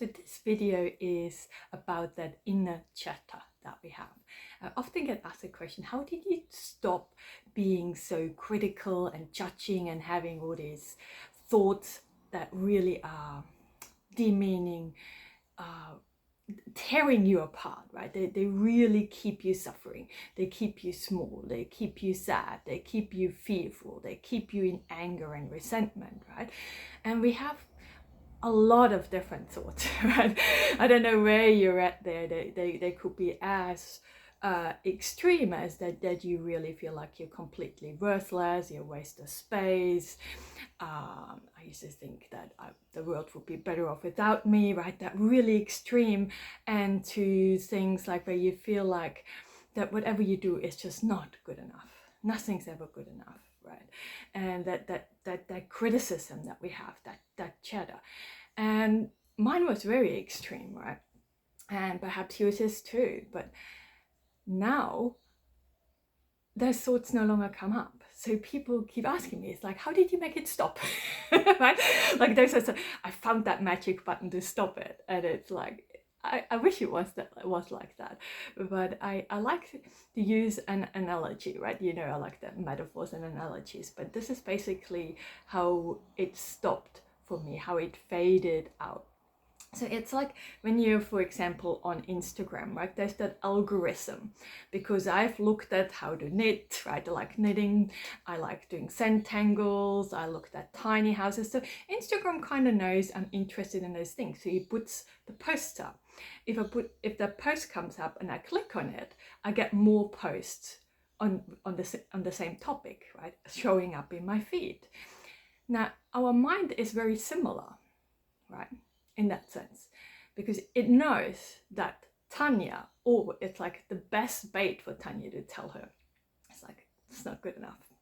So this video is about that inner chatter that we have. I often get asked the question, how did you stop being so critical and judging and having all these thoughts that really are demeaning, tearing you apart, right? They really keep you suffering. They keep you small. They keep you sad. They keep you fearful. They keep you in anger and resentment, right? And we have a lot of different thoughts, right? I don't know where you're at there. They could be as extreme as that you really feel like you're completely worthless, you're a waste of space. I used to think that the world would be better off without me, right? That really extreme, and to things like where you feel like that whatever you do is just not good enough. Nothing's ever good enough, right? And that criticism that we have, that chatter. And mine was very extreme, right? And perhaps yours is too, but now those thoughts no longer come up. So people keep asking me, it's like, how did you make it stop? Right? Like there's I found that magic button to stop it. And it's like, I wish it was like that. But I like to use an analogy, right? You know, I like the metaphors and analogies, but this is basically how it stopped for me, how it faded out. So it's like when you're, for example, on Instagram, right? There's that algorithm, because I've looked at how to knit, right? I like knitting, I like doing centangles, I looked at tiny houses. So Instagram kind of knows I'm interested in those things. So he puts the posts up. If the post comes up and I click on it, I get more posts on the same topic, right? Showing up in my feed. Now, our mind is very similar, right? In that sense, because it knows that Tanya, or it's like the best bait for Tanya to tell her, it's like, it's not good enough.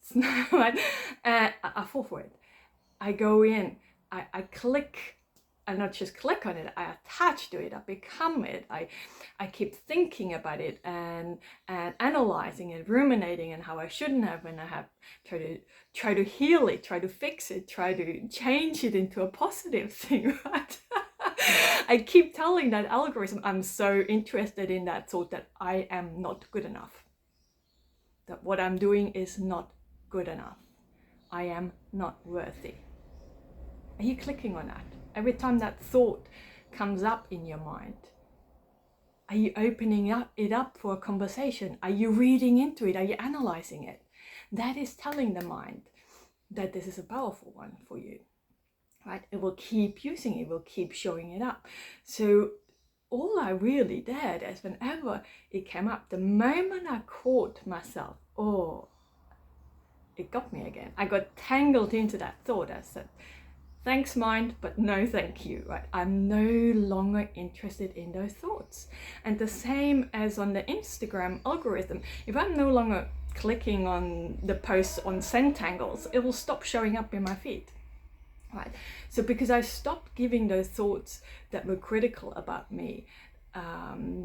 It's not right. I fall for it. I go in, I click, I not just click on it, I attach to it, I become it, I keep thinking about it and analyzing it, ruminating, and how I shouldn't have, and I have try to heal it, try to fix it, try to change it into a positive thing, right? I keep telling that algorithm I'm so interested in that thought that I am not good enough, that what I'm doing is not good enough, I am not worthy. Are you clicking on that? Every time that thought comes up in your mind, are you opening it up for a conversation? Are you reading into it? Are you analyzing it? That is telling the mind that this is a powerful one for you, right? It will keep using it, it will keep showing it up. So all I really did is whenever it came up, the moment I caught myself, oh, it got me again. I got tangled into that thought. I said, thanks, mind, but no thank you, right? I'm no longer interested in those thoughts. And the same as on the Instagram algorithm, if I'm no longer clicking on the posts on centangles, it will stop showing up in my feed, right? So because I stopped giving those thoughts that were critical about me,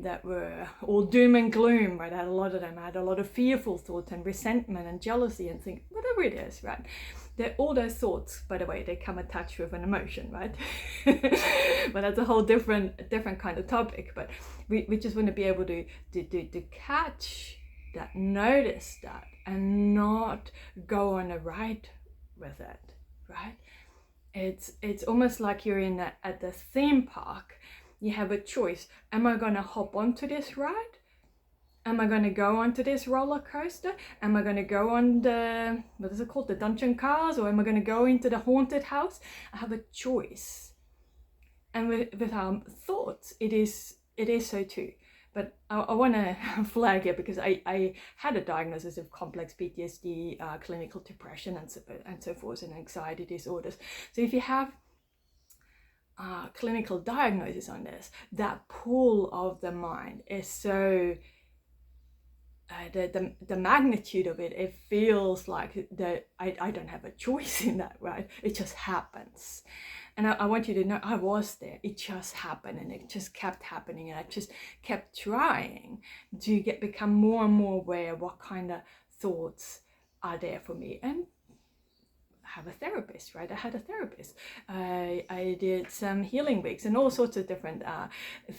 that were all doom and gloom, right? I had a lot of them. I had a lot of fearful thoughts and resentment and jealousy and things, whatever it is, right? All those thoughts, by the way, they come attached with an emotion, right? But that's a whole different kind of topic. But we just want to be able to catch that, notice that, and not go on a ride with it, right? It's almost like you're at the theme park. You have a choice. Am I going to hop onto this ride? Am I going to go onto this roller coaster? Am I going to go on the, what is it called, the dungeon cars? Or am I going to go into the haunted house? I have a choice. And with our thoughts, it is so too. But I want to flag it because I had a diagnosis of complex PTSD, clinical depression, and so forth, and anxiety disorders. So if you have clinical diagnosis on this, that pull of the mind is so the magnitude of it, it feels like that I don't have a choice in that, right? It just happens. And I want you to know I was there. It just happened, and it just kept happening, and I just kept trying to become more and more aware of what kind of thoughts are there for me. And have a therapist, right? I had a therapist. I did some healing weeks and all sorts of different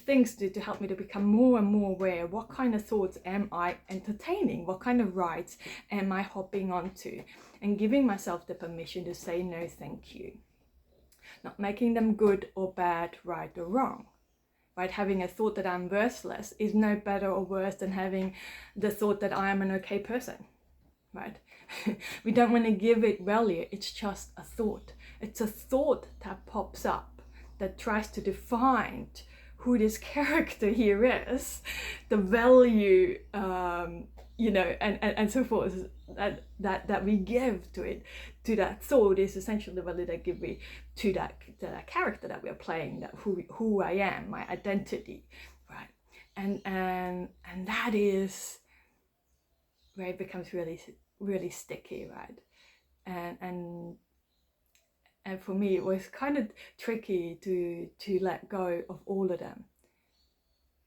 things to help me to become more and more aware. What kind of thoughts am I entertaining? What kind of rides am I hopping onto? And giving myself the permission to say no, thank you. Not making them good or bad, right or wrong. Right? Having a thought that I'm worthless is no better or worse than having the thought that I am an okay person. Right? We don't want to give it value. It's just a thought. It's a thought that pops up that tries to define who this character here is, the value, and so forth that we give to it, to that thought is essentially the value that give we to that character that we are playing, that who I am, my identity, right? And that is where it becomes really sticky, right? And for me it was kind of tricky to let go of all of them,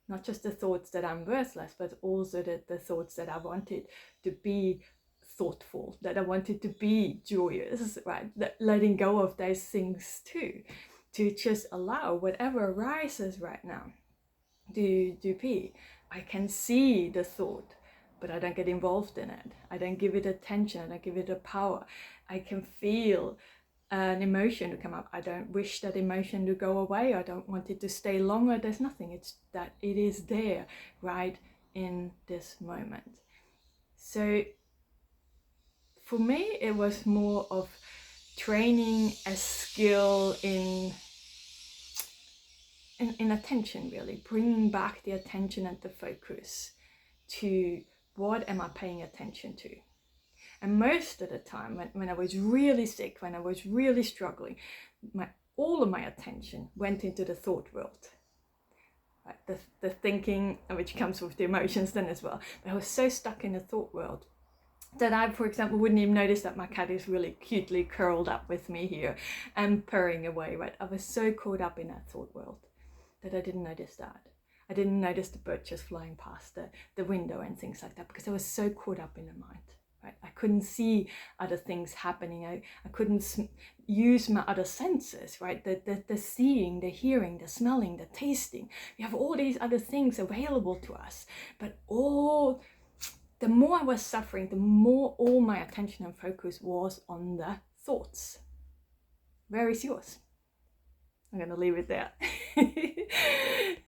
not just the thoughts that I'm worthless, but also the thoughts that I wanted to be thoughtful, that I wanted to be joyous, right? Letting go of those things too, to just allow whatever arises right now to be. I can see the thought, but I don't get involved in it. I don't give it attention. I don't give it a power. I can feel an emotion to come up. I don't wish that emotion to go away. I don't want it to stay longer. There's nothing. It's that it is there right in this moment. So for me, it was more of training a skill in attention, really, bringing back the attention and the focus to what am I paying attention to. And most of the time, when I was really sick, when I was really struggling, all of my attention went into the thought world. Right? The thinking, which comes with the emotions then as well. But I was so stuck in the thought world that I, for example, wouldn't even notice that my cat is really cutely curled up with me here and purring away, right? I was so caught up in that thought world that I didn't notice that. I didn't notice the bird just flying past the window and things like that, because I was so caught up in the mind. Right? I couldn't see other things happening. I couldn't use my other senses, right? The seeing, the hearing, the smelling, the tasting. We have all these other things available to us. But the more I was suffering, the more all my attention and focus was on the thoughts. Where is yours? I'm going to leave it there.